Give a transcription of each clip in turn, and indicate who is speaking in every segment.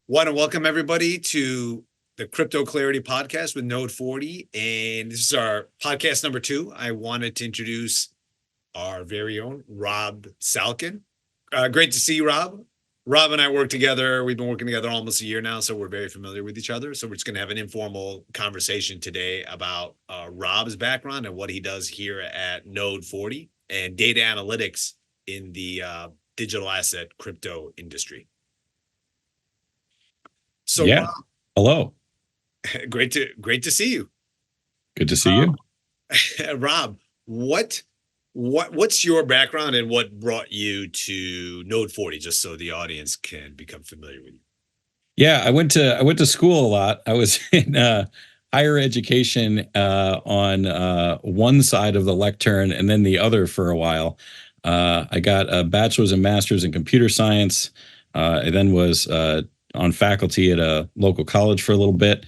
Speaker 1: Want to welcome everybody to the Crypto Clarity Podcast with NODE40. And this is our podcast number 2. I wanted to introduce our very own Rob Salkin. Great to see you, Rob. Rob and I work together. We've been working together almost a year now, so we're very familiar with each other. So we're just going to have an informal conversation today about Rob's background and what he does here at NODE40 and data analytics in the digital asset crypto industry. So
Speaker 2: yeah.
Speaker 1: Rob,
Speaker 2: Hello.
Speaker 1: great to see you.
Speaker 2: Good to see you.
Speaker 1: Rob, what's your background and what brought you to NODE40, just so the audience can become familiar with you?
Speaker 2: Yeah, I went to school a lot. I was in higher education on one side of the lectern and then the other for a while. I got a bachelor's and master's in computer science. I then was on faculty at a local college for a little bit.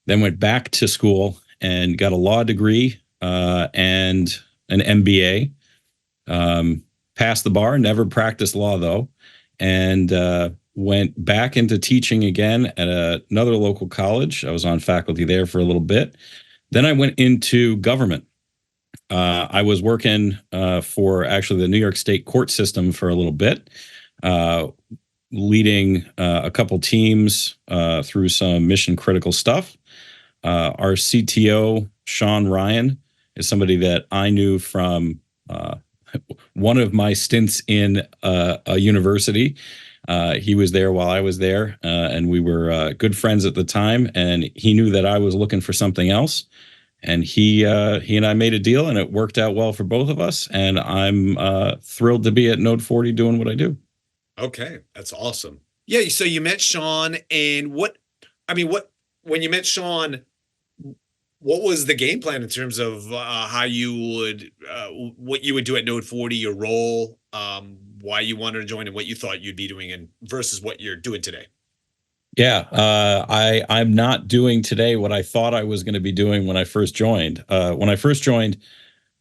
Speaker 2: Then went back to school and got a law degree and an MBA. Passed the bar, never practiced law though, and went back into teaching again at another local college. I was on faculty there for a little bit. Then I went into government. I was working for actually the New York State court system for a little bit, leading a couple teams through some mission critical stuff. Our CTO, Sean Ryan, is somebody that I knew from one of my stints in a university. He was there while I was there, and we were good friends at the time. And he knew that I was looking for something else, and he and I made a deal, and it worked out well for both of us. And I'm thrilled to be at NODE40 doing what I do.
Speaker 1: Okay, that's awesome. Yeah, so you met Sean, and when you met Sean, what was the game plan in terms of how you would, what you would do at NODE40, your role, why you wanted to join, and what you thought you'd be doing, and versus what you're doing today?
Speaker 2: Yeah, I'm not doing today what I thought I was going to be doing when I first joined.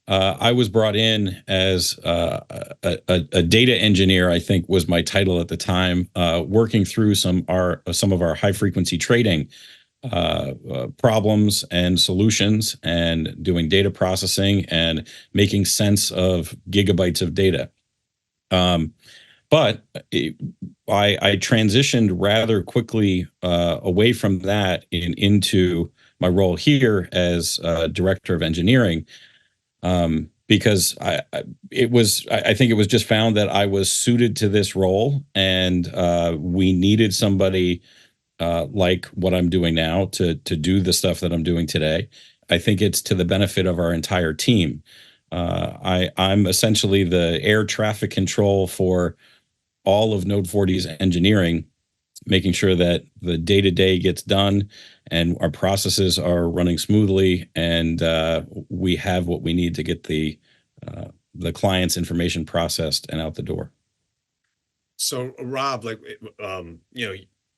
Speaker 2: I was brought in as a data engineer, I think was my title at the time, working through some of our high frequency trading problems and solutions, and doing data processing and making sense of gigabytes of data. But I transitioned rather quickly away from that into my role here as director of engineering, because I think it was just found that I was suited to this role, and we needed somebody like what I'm doing now to do the stuff that I'm doing today. I think it's to the benefit of our entire team. I'm essentially the air traffic control for all of NODE40's engineering, making sure that the day-to-day gets done and our processes are running smoothly, and we have what we need to get the client's information processed and out the door.
Speaker 1: So Rob,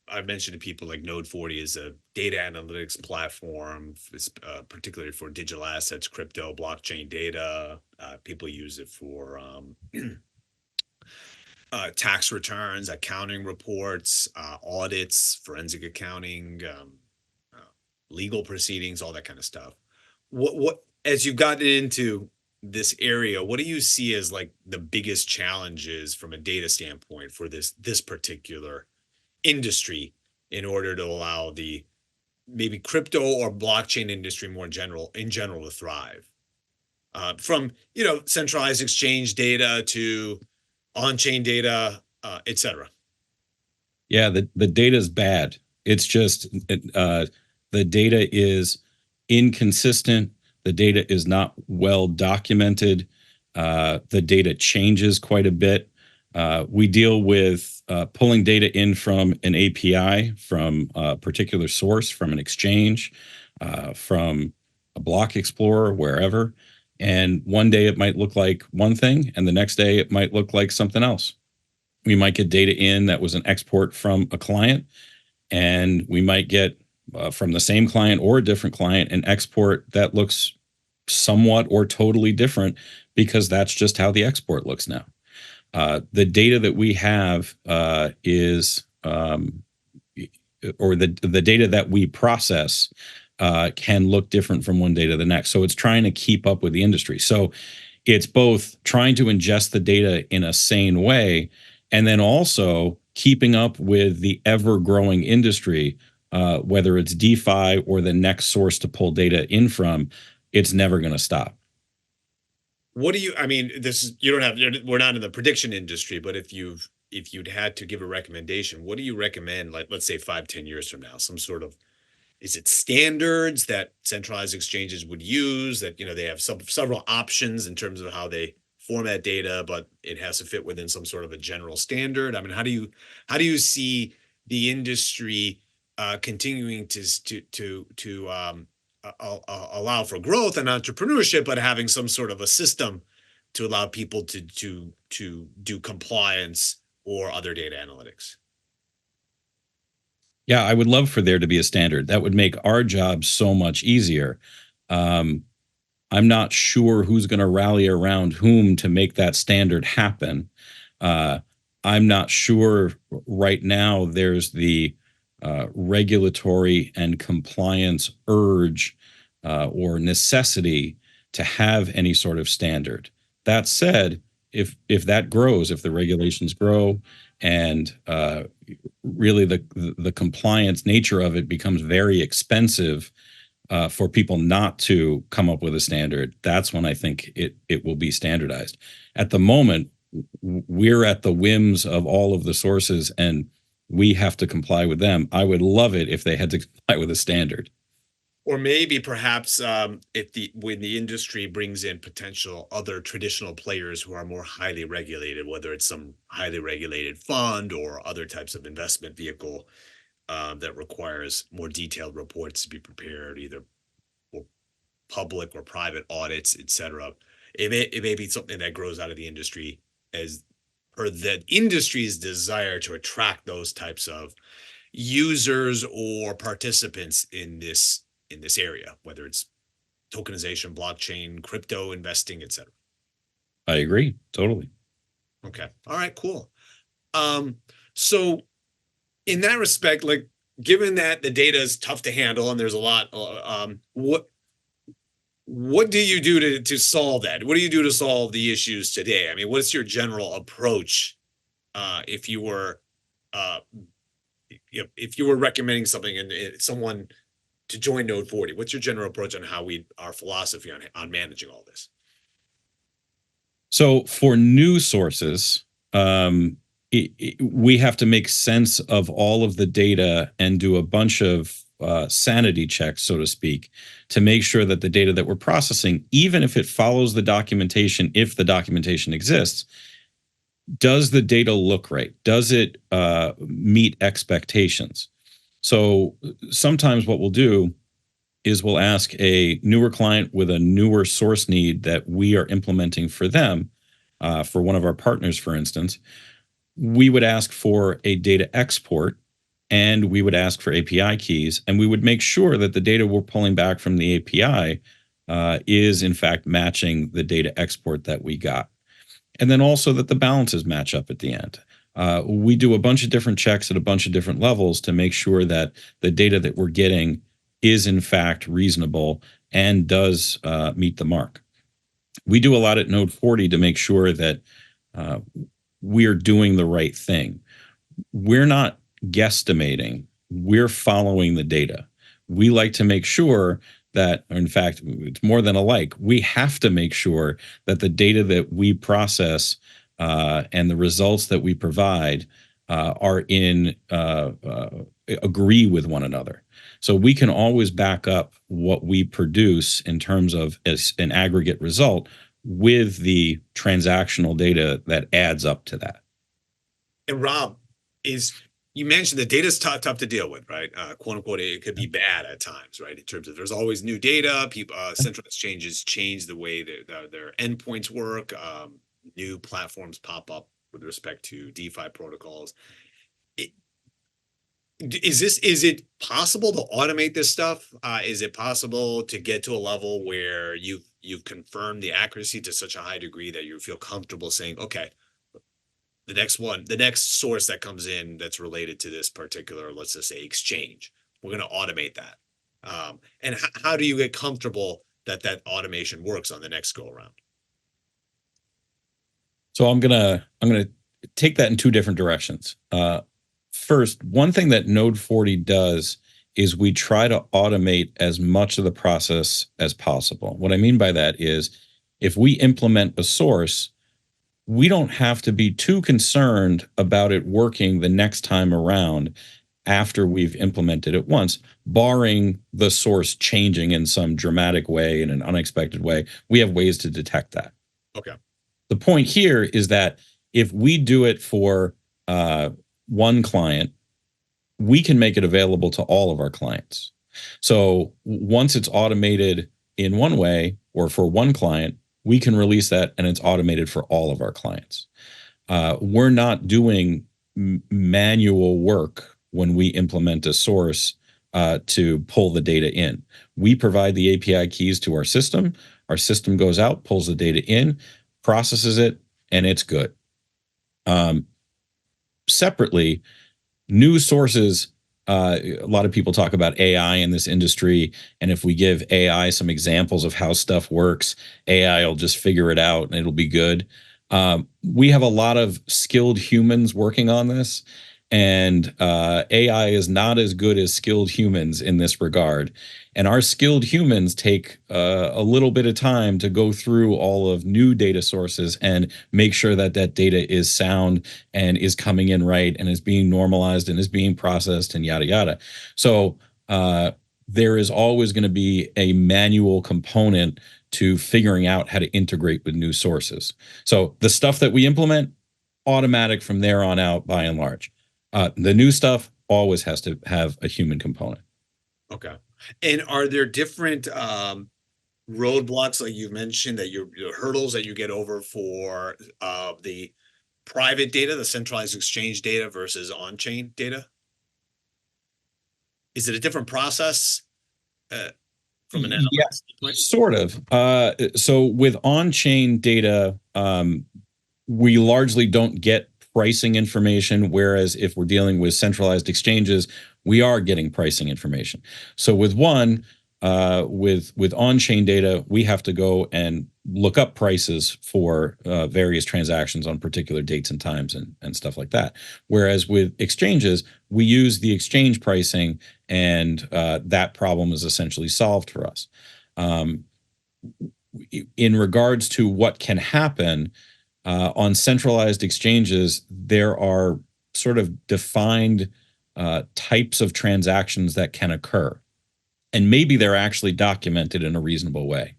Speaker 1: I mentioned to people like NODE40 is a data analytics platform, particularly for digital assets, crypto, blockchain data. People use it for tax returns, accounting reports, audits, forensic accounting, legal proceedings, all that kind of stuff. What as you've gotten into this area, what do you see as like the biggest challenges from a data standpoint for this particular industry in order to allow the maybe crypto or blockchain industry in general to thrive? From centralized exchange data to on-chain data, etc.
Speaker 2: Yeah, the data is bad. It's just the data is inconsistent. The data is not well documented. The data changes quite a bit. We deal with pulling data in from an API, from a particular source, from an exchange, from a block explorer, wherever. And one day it might look like one thing, and the next day it might look like something else. We might get data in that was an export from a client, and we might get from the same client or a different client an export that looks somewhat or totally different, because that's just how the export looks now. The data that we have is or the data that we process can look different from one day to the next. So it's trying to keep up with the industry. So it's both trying to ingest the data in a sane way and then also keeping up with the ever growing industry, whether it's DeFi or the next source to pull data in from. It's never going to stop.
Speaker 1: What do you, I mean, this is, you don't have, we're not in the prediction industry, but if you'd had to give a recommendation, what do you recommend? Like, let's say 5, 10 years from now, some sort of, is it standards that centralized exchanges would use that, they have several options in terms of how they format data, but it has to fit within some sort of a general standard? I mean, how do you see the industry continuing to allow for growth and entrepreneurship, but having some sort of a system to allow people to do compliance or other data analytics?
Speaker 2: Yeah, I would love for there to be a standard. That would make our job so much easier. Um, I'm not sure who's going to rally around whom to make that standard happen. Uh, I'm not sure right now there's the regulatory and compliance urge or necessity to have any sort of standard. That said, if that grows, if the regulations grow, and really the compliance nature of it becomes very expensive for people not to come up with a standard, that's when I think it will be standardized. At the moment, we're at the whims of all of the sources, and we have to comply with them. I would love it if they had to comply with a standard.
Speaker 1: Or maybe perhaps if the when the industry brings in potential other traditional players who are more highly regulated, whether it's some highly regulated fund or other types of investment vehicle that requires more detailed reports to be prepared, either for public or private audits, et cetera. It may be something that grows out of the industry as or the industry's desire to attract those types of users or participants in this area, whether it's tokenization, blockchain, crypto investing, et cetera.
Speaker 2: I agree totally.
Speaker 1: Okay. All right, cool. Um, so in that respect, like given that the data is tough to handle and there's a lot, what do you do to solve that? What do you do to solve the issues today? I mean, what's your general approach if you were uh, if you were recommending something and someone to join NODE40? What's your general approach on our philosophy on managing all this?
Speaker 2: So for new sources, we have to make sense of all of the data and do a bunch of sanity checks, so to speak, to make sure that the data that we're processing, even if it follows the documentation, if the documentation exists, does the data look right? Does it meet expectations? So sometimes what we'll do is we'll ask a newer client with a newer source need that we are implementing for them, for one of our partners, for instance. We would ask for a data export and we would ask for API keys, and we would make sure that the data we're pulling back from the API is in fact matching the data export that we got. And then also that the balances match up at the end. We do a bunch of different checks at a bunch of different levels to make sure that the data that we're getting is in fact reasonable and does meet the mark. We do a lot at NODE40 to make sure that uh, we're doing the right thing. We're not guesstimating, we're following the data. We like to make sure that, in fact, it's more than a like, we have to make sure that the data that we process and the results that we provide are agree with one another. So we can always back up what we produce in terms of as an aggregate result with the transactional data that adds up to that.
Speaker 1: And Rob, is you mentioned the data is tough to deal with, right? Quote unquote, it could be bad at times, right? In terms of there's always new data. People, central exchanges change the way that their endpoints work. New platforms pop up with respect to DeFi protocols. It, is it possible to automate this stuff? Is it possible to get to a level where you've confirmed the accuracy to such a high degree that you feel comfortable saying, okay, the next source that comes in that's related to this particular, let's just say, exchange, we're going to automate that. And how do you get comfortable that that automation works on the next go around?
Speaker 2: So I'm gonna take that in two different directions. First, one thing that Node40 does is we try to automate as much of the process as possible. What I mean by that is if we implement a source, we don't have to be too concerned about it working the next time around after we've implemented it once, barring the source changing in some dramatic way, in an unexpected way. We have ways to detect that.
Speaker 1: Okay.
Speaker 2: The point here is that if we do it for one client, we can make it available to all of our clients. So once it's automated in one way or for one client, we can release that and it's automated for all of our clients. We're not doing manual work when we implement a source to pull the data in. We provide the API keys to our system. Our system goes out, pulls the data in, processes it, and it's good. Separately, new sources, a lot of people talk about AI in this industry, and if we give AI some examples of how stuff works, AI will just figure it out and it'll be good. We have a lot of skilled humans working on this, and AI is not as good as skilled humans in this regard. And our skilled humans take a little bit of time to go through all of new data sources and make sure that that data is sound and is coming in right and is being normalized and is being processed and yada yada. So there is always going to be a manual component to figuring out how to integrate with new sources. So the stuff that we implement, automatic from there on out by and large. The new stuff always has to have a human component.
Speaker 1: Okay. And are there different roadblocks, like you've mentioned, that your hurdles that you get over for the private data, the centralized exchange data versus on-chain data? Is it a different process from an
Speaker 2: Yeah,
Speaker 1: analytics standpoint?
Speaker 2: sort of. So with on-chain data, we largely don't get pricing information, whereas if we're dealing with centralized exchanges, we are getting pricing information. So with one, with on-chain data, we have to go and look up prices for various transactions on particular dates and times and stuff like that. Whereas with exchanges, we use the exchange pricing, and that problem is essentially solved for us. In regards to what can happen, on centralized exchanges, there are sort of defined types of transactions that can occur. And maybe they're actually documented in a reasonable way.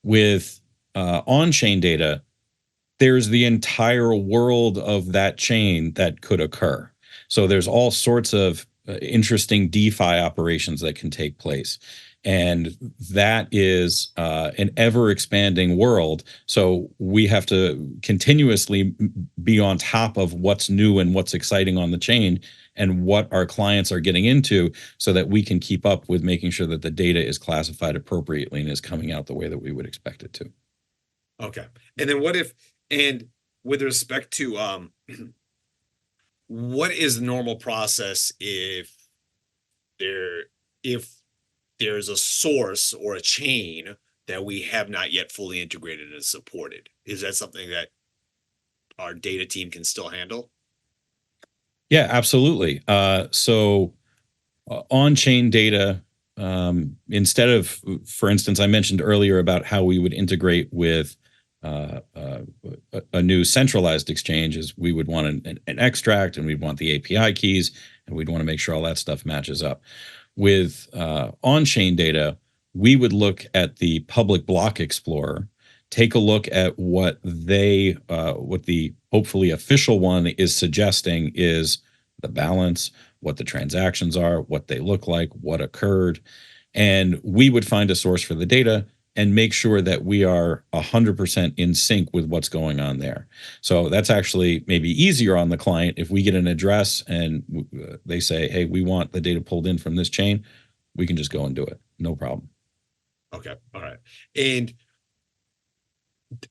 Speaker 2: With on-chain data, there's the entire world of that chain that could occur. So there's all sorts of interesting DeFi operations that can take place. And that is an ever expanding world. So we have to continuously be on top of what's new and what's exciting on the chain and what our clients are getting into so that we can keep up with making sure that the data is classified appropriately and is coming out the way that we would expect it to.
Speaker 1: Okay. And then what if, and with respect to what is the normal process there if there's a source or a chain that we have not yet fully integrated and supported? Is that something that our data team can still handle?
Speaker 2: Yeah, absolutely. So on-chain data, instead of, for instance, I mentioned earlier about how we would integrate with a new centralized exchange is we would want an extract and we'd want the API keys and we'd want to make sure all that stuff matches up. With on-chain data, we would look at the public block explorer, take a look at what the hopefully official one is suggesting is the balance, what the transactions are, what they look like, what occurred, and we would find a source for the data and make sure that we are 100% in sync with what's going on there. So that's actually maybe easier on the client if we get an address and they say, hey, we want the data pulled in from this chain, we can just go and do it. No problem.
Speaker 1: Okay. All right. And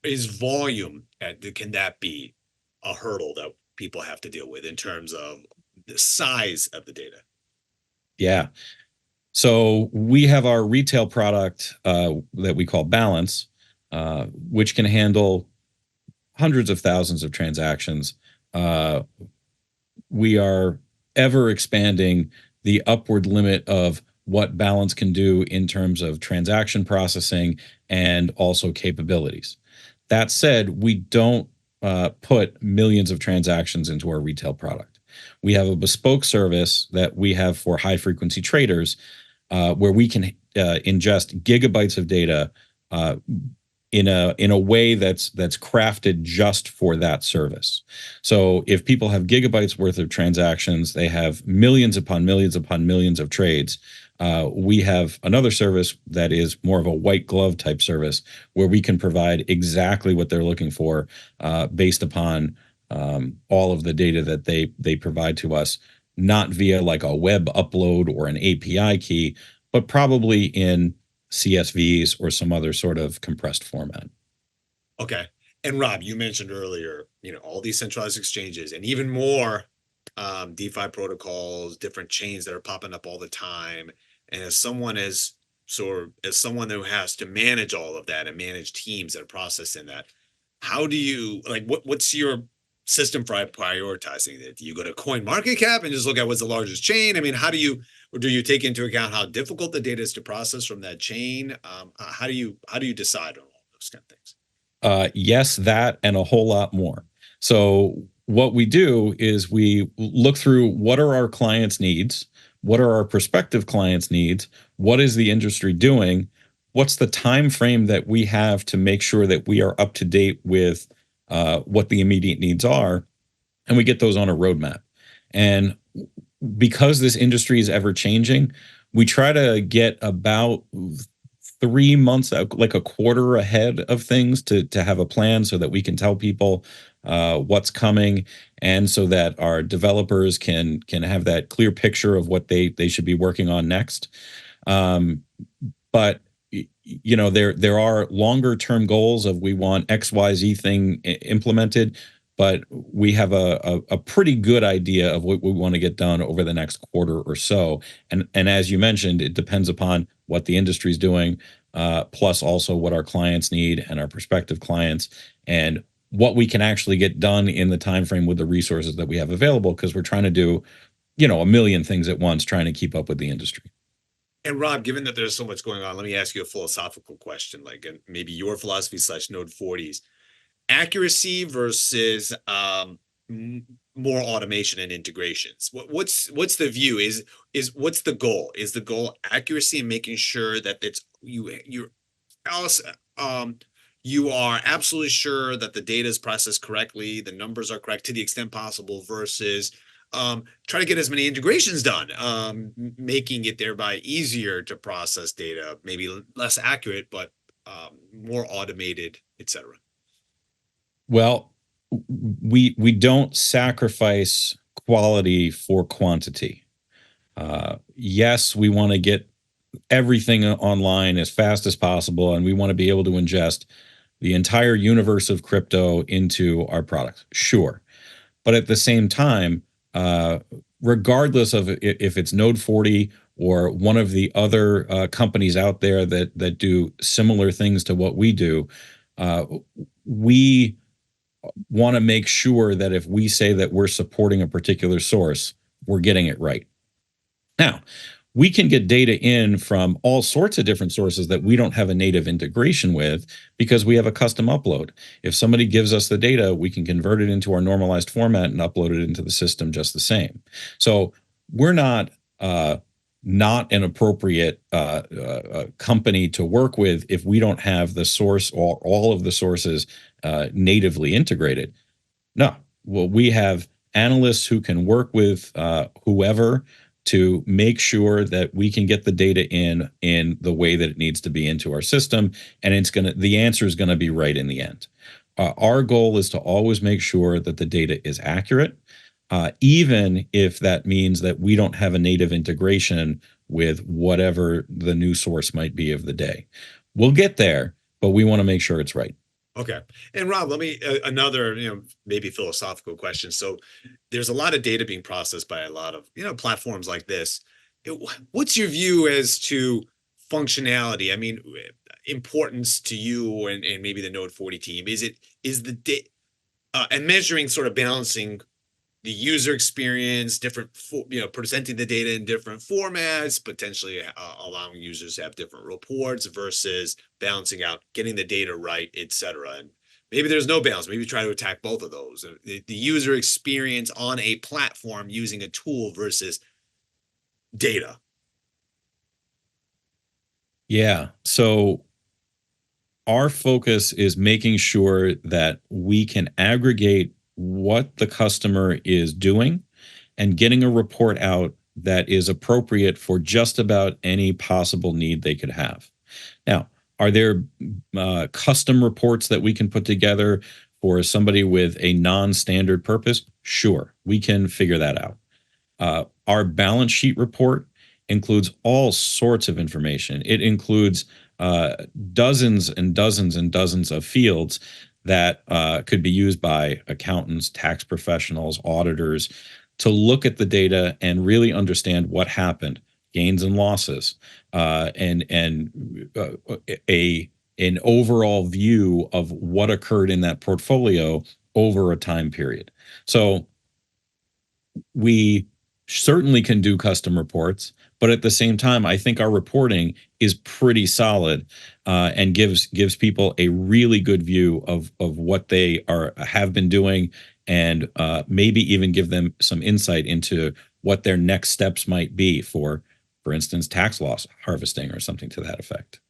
Speaker 1: is volume, can that be a hurdle that people have to deal with in terms of the size of the data?
Speaker 2: Yeah. So we have our retail product that we call Balance, which can handle hundreds of thousands of transactions. Uh, we are ever expanding the upward limit of what Balance can do in terms of transaction processing and also capabilities. That said, we don't put millions of transactions into our retail product. We have a bespoke service that we have for high frequency traders where we can ingest gigabytes of data uh, in a way that's crafted just for that service. So if people have gigabytes worth of transactions, they have millions upon millions of trades. We have another service that is more of a white glove type service where we can provide exactly what they're looking for based upon all of the data that they provide to us, not via like a web upload or an API key, but probably in CSVs or some other sort of compressed format.
Speaker 1: Okay. And Rob, you mentioned earlier, all these centralized exchanges and even more DeFi protocols, different chains that are popping up all the time. And as someone who has to manage all of that and manage teams that are processing that, how do you like what's your system for prioritizing it? Do you go to coin market cap and just look at what's the largest chain? I mean, how do you or do you take into account how difficult the data is to process from that chain? How do you decide on all those kind of things?
Speaker 2: Yes, that and a whole lot more. So what we do is we look through what are our clients' needs, what are our prospective clients' needs, what is the industry doing, what's the time frame that we have to make sure that we are up to date with what the immediate needs are, and we get those on a roadmap. And because this industry is ever changing, we try to get about 3 months, like a quarter ahead of things to have a plan so that we can tell people what's coming, and so that our developers can have that clear picture of what they should be working on next. But there are longer term goals of we want XYZ thing implemented, but we have a pretty good idea of what we want to get done over the next quarter or so. And as you mentioned, it depends upon what the industry is doing, plus also what our clients need and our prospective clients, and what we can actually get done in the time frame with the resources that we have available, because we're trying to do a million things at once, trying to keep up with the industry.
Speaker 1: And Rob, given that there's so much going on, let me ask you a philosophical question, like and maybe your philosophy slash node 40s. Accuracy versus more automation and integrations. What's the view? Is what's the goal? Is the goal accuracy and making sure that you're else you are absolutely sure that the data is processed correctly, the numbers are correct to the extent possible, versus try to get as many integrations done, making it thereby easier to process data, maybe less accurate, but more automated, etc.
Speaker 2: Well, we don't sacrifice quality for quantity. Yes, we want to get everything online as fast as possible, and we want to be able to ingest the entire universe of crypto into our products. Sure, but at the same time, uh, regardless of if it's Node40 or one of the other companies out there that do similar things to what we do, we want to make sure that if we say that we're supporting a particular source, we're getting it right. Now, we can get data in from all sorts of different sources that we don't have a native integration with, because we have a custom upload. If somebody gives us the data, we can convert it into our normalized format and upload it into the system just the same. So we're not an appropriate company to work with if we don't have the source or all of the sources natively integrated. No, well, we have analysts who can work with whoever to make sure that we can get the data in the way that it needs to be into our system, and the answer is gonna be right in the end. Our goal is to always make sure that the data is accurate, even if that means that we don't have a native integration with whatever the new source might be of the day. We'll get there, but we want to make sure it's right.
Speaker 1: Okay. And Rob, let me another, maybe philosophical question. So there's a lot of data being processed by a lot of, platforms like this. What's your view as to functionality? I mean, importance to you and maybe the Node 40 team. Is the data and measuring, sort of balancing the user experience, presenting the data in different formats, potentially allowing users to have different reports versus balancing out getting the data right, et cetera. And maybe there's no balance. Maybe try to attack both of those. The user experience on a platform using a tool versus data.
Speaker 2: Yeah. So our focus is making sure that we can aggregate what the customer is doing and getting a report out that is appropriate for just about any possible need they could have. Now, are there custom reports that we can put together for somebody with a non-standard purpose? Sure, we can figure that out. Our balance sheet report includes all sorts of information. It includes dozens and dozens and dozens of fields that could be used by accountants, tax professionals, auditors to look at the data and really understand what happened, gains and losses, and a an overall view of what occurred in that portfolio over a time period. So we certainly can do custom reports, but at the same time, I think our reporting is pretty solid and gives people a really good view of what they have been doing, and maybe even give them some insight into what their next steps might be for instance, tax loss harvesting or something to that effect.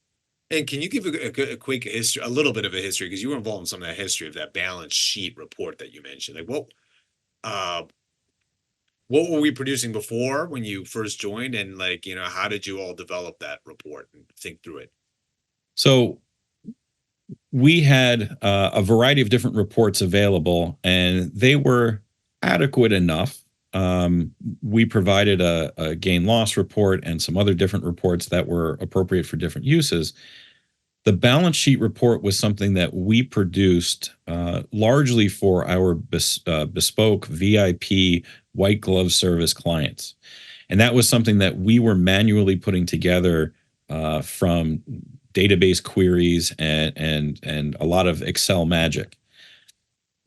Speaker 1: And can you give a quick history, a little bit of a history, because you were involved in some of that history of that balance sheet report that you mentioned? Like uh, what were we producing before when you first joined, and like, how did you all develop that report and think through it?
Speaker 2: So we had a variety of different reports available, and they were adequate enough. We provided a gain loss report and some other different reports that were appropriate for different uses. The balance sheet report was something that we produced largely for our bespoke VIP white glove service clients. And that was something that we were manually putting together from database queries and a lot of Excel magic.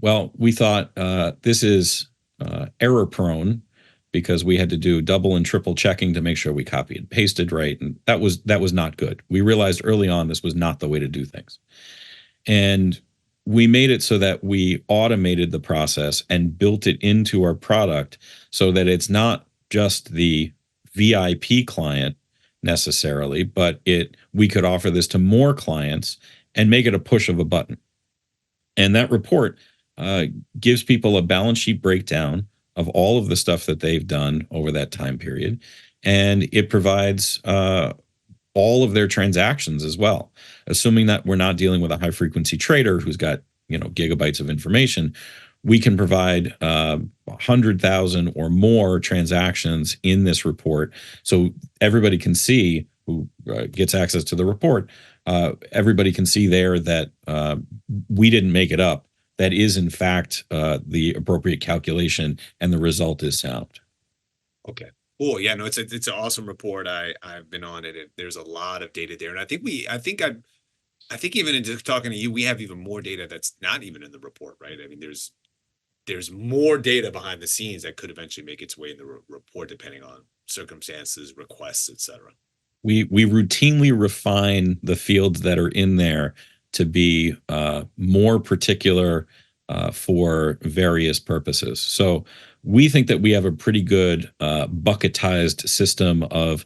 Speaker 2: Well, we thought this is error prone because we had to do double and triple checking to make sure we copied and pasted right, and that was not good. We realized early on this was not the way to do things, and we made it so that we automated the process and built it into our product so that it's not just the VIP client necessarily, but it we could offer this to more clients and make it a push of a button. And that report uh, gives people a balance sheet breakdown of all of the stuff that they've done over that time period. And it provides all of their transactions as well. Assuming that we're not dealing with a high frequency trader who's got gigabytes of information, we can provide 100,000 or more transactions in this report, so everybody can see who gets access to the report. Everybody can see there that we didn't make it up. That is, in fact, the appropriate calculation, and the result is sound.
Speaker 1: Okay. Oh yeah, no, it's an awesome report. I've been on it. There's a lot of data there, and I think even in just talking to you, we have even more data that's not even in the report, right? I mean, there's more data behind the scenes that could eventually make its way in the report, depending on circumstances, requests, etc.
Speaker 2: We routinely refine the fields that are in there to be more particular for various purposes. So we think that we have a pretty good bucketized system of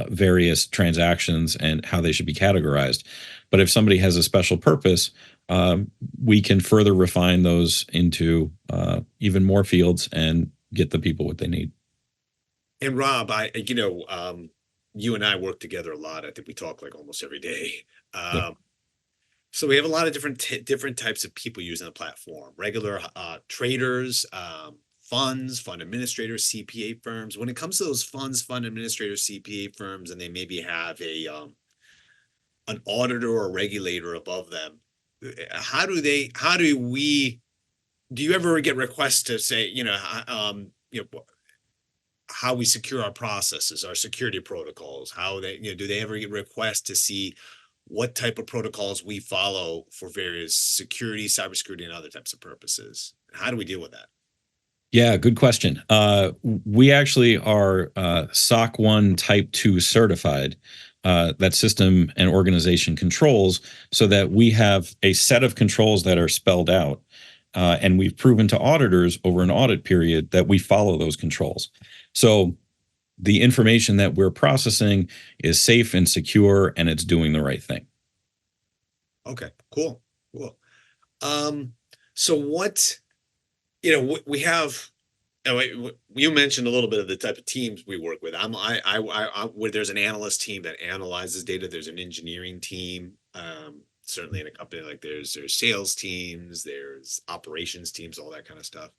Speaker 2: various transactions and how they should be categorized. But if somebody has a special purpose, we can further refine those into even more fields and get the people what they need.
Speaker 1: And Rob, you and I work together a lot. I think we talk like almost every day.
Speaker 2: Yep.
Speaker 1: So we have a lot of different types of people using the platform. Regular traders, fund administrators, CPA firms. When it comes to those fund administrators, CPA firms, and they maybe have a an auditor or regulator above them, how do we, do you ever get requests to say, how we secure our processes, our security protocols, how they, do they ever get requests to see what type of protocols we follow for various security, cybersecurity, and other types of purposes? How do we deal with that?
Speaker 2: Yeah, good question. We actually are SOC 1 Type 2 certified, that system and organization controls, so that we have a set of controls that are spelled out. And we've proven to auditors over an audit period that we follow those controls. So the information that we're processing is safe and secure, and it's doing the right thing.
Speaker 1: Okay, cool, cool. Um, so what, we have, you mentioned a little bit of the type of teams we work with. Where there's an analyst team that analyzes data. There's an engineering team. Certainly in a company like there's sales teams, there's operations teams, all that kind of stuff.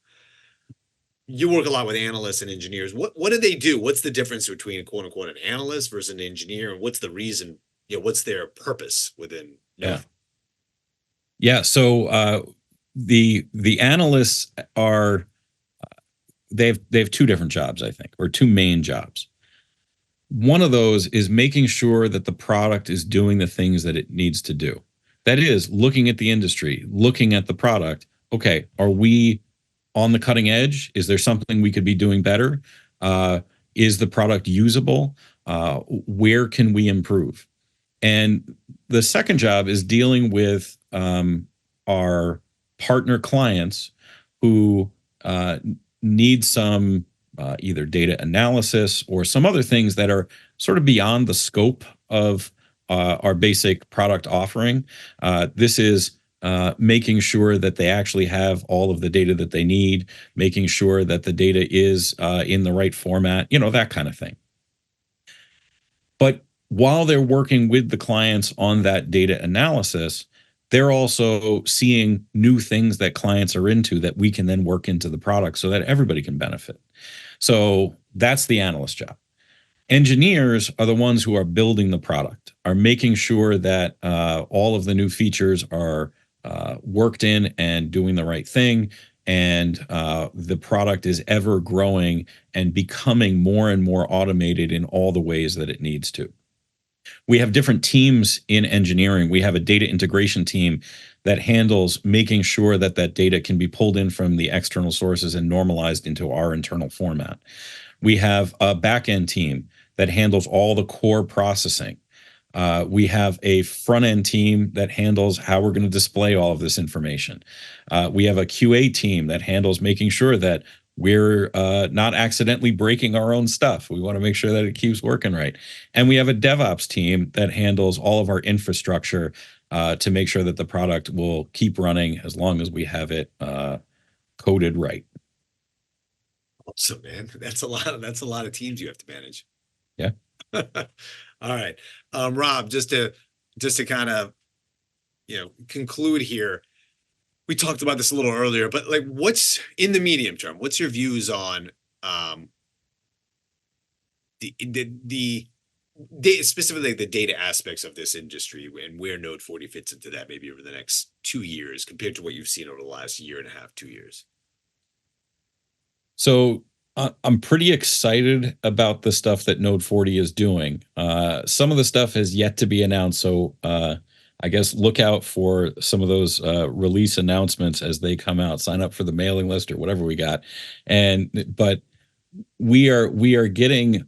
Speaker 1: You work a lot with analysts and engineers. What do they do? What's the difference between quote unquote an analyst versus an engineer? And what's the reason? What's their purpose within
Speaker 2: Yeah.
Speaker 1: Node?
Speaker 2: Yeah. So the analysts are they have two different jobs, I think, or two main jobs. One of those is making sure that the product is doing the things that it needs to do. That is looking at the industry, looking at the product. Okay, are we on the cutting edge? Is there something we could be doing better? Is the product usable? Where can we improve? And the second job is dealing with our partner clients who need some either data analysis or some other things that are sort of beyond the scope of our basic product offering. This is making sure that they actually have all of the data that they need, making sure that the data is in the right format, that kind of thing. But while they're working with the clients on that data analysis, they're also seeing new things that clients are into that we can then work into the product so that everybody can benefit. So that's the analyst job. Engineers are the ones who are building the product, are making sure that all of the new features are worked in and doing the right thing, and the product is ever growing and becoming more and more automated in all the ways that it needs to. We have different teams in engineering. We have a data integration team that handles making sure that that data can be pulled in from the external sources and normalized into our internal format. We have a back-end team that handles all the core processing. We have a front-end team that handles how we're going to display all of this information. We have a QA team that handles making sure that we're not accidentally breaking our own stuff. We want to make sure that it keeps working right. And we have a DevOps team that handles all of our infrastructure to make sure that the product will keep running as long as we have it coded right.
Speaker 1: Awesome, man. That's a lot of teams you have to manage.
Speaker 2: Yeah.
Speaker 1: All right. Rob, just to kind of, conclude here. We talked about this a little earlier, but like what's in the medium term? What's your views on the specifically the data aspects of this industry and where Node40 fits into that maybe over the next 2 years compared to what you've seen over the last year and a half, 2 years?
Speaker 2: So I'm pretty excited about the stuff that Node40 is doing. Some of the stuff has yet to be announced, so I guess look out for some of those release announcements as they come out. Sign up for the mailing list or whatever we got. But we are getting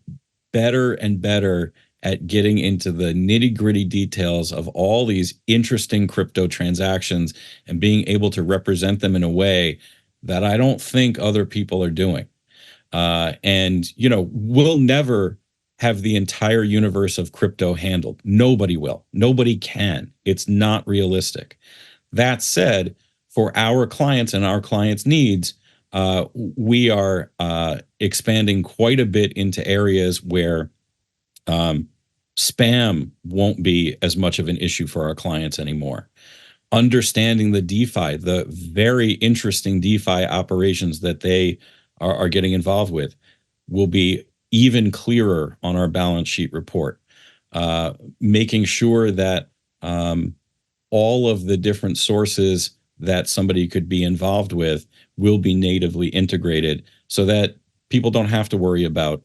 Speaker 2: better and better at getting into the nitty-gritty details of all these interesting crypto transactions and being able to represent them in a way that I don't think other people are doing. And we'll never have the entire universe of crypto handled. Nobody will. Nobody can. It's not realistic. That said, for our clients and our clients' needs, we are expanding quite a bit into areas where spam won't be as much of an issue for our clients anymore. Understanding the DeFi, the very interesting DeFi operations that they are getting involved with, will be even clearer on our balance sheet report. Making sure that all of the different sources that somebody could be involved with will be natively integrated so that people don't have to worry about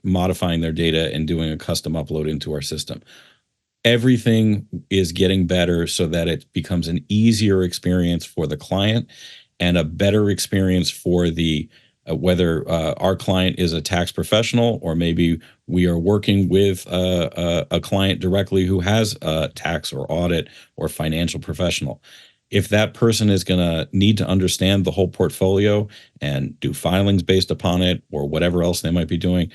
Speaker 2: modifying their data and doing a custom upload into our system. Everything is getting better so that it becomes an easier experience for the client and a better experience for the whether our client is a tax professional or maybe we are working with a client directly who has a tax or audit or financial professional. If that person is going to need to understand the whole portfolio and do filings based upon it or whatever else they might be doing,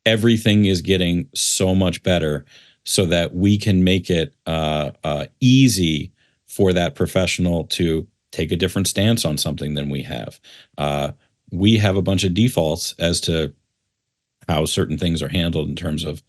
Speaker 2: everything is getting so much better so that we can make it easy for that professional to take a different stance on something than we have. We have a bunch of defaults as to how certain things are handled in terms of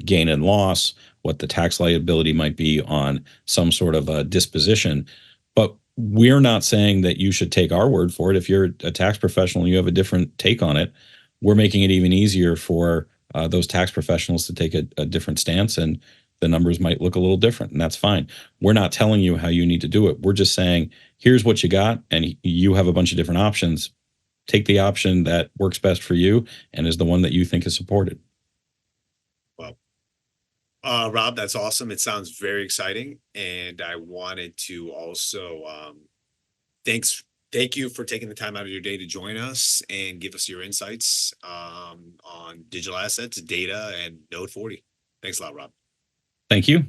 Speaker 2: gain and loss, what the tax liability might be on some sort of a disposition. But we're not saying that you should take our word for it. If you're a tax professional and you have a different take on it, we're making it even easier for those tax professionals to take a different stance, and the numbers might look a little different, and that's fine. We're not telling you how you need to do it. We're just saying, here's what you got, and you have a bunch of different options. Take the option that works best for you and is the one that you think is supported.
Speaker 1: Well, Rob, that's awesome. It sounds very exciting, and I wanted to also thanks thank you for taking the time out of your day to join us and give us your insights on digital assets, data, and Node 40. Thanks a lot, Rob.
Speaker 2: Thank you.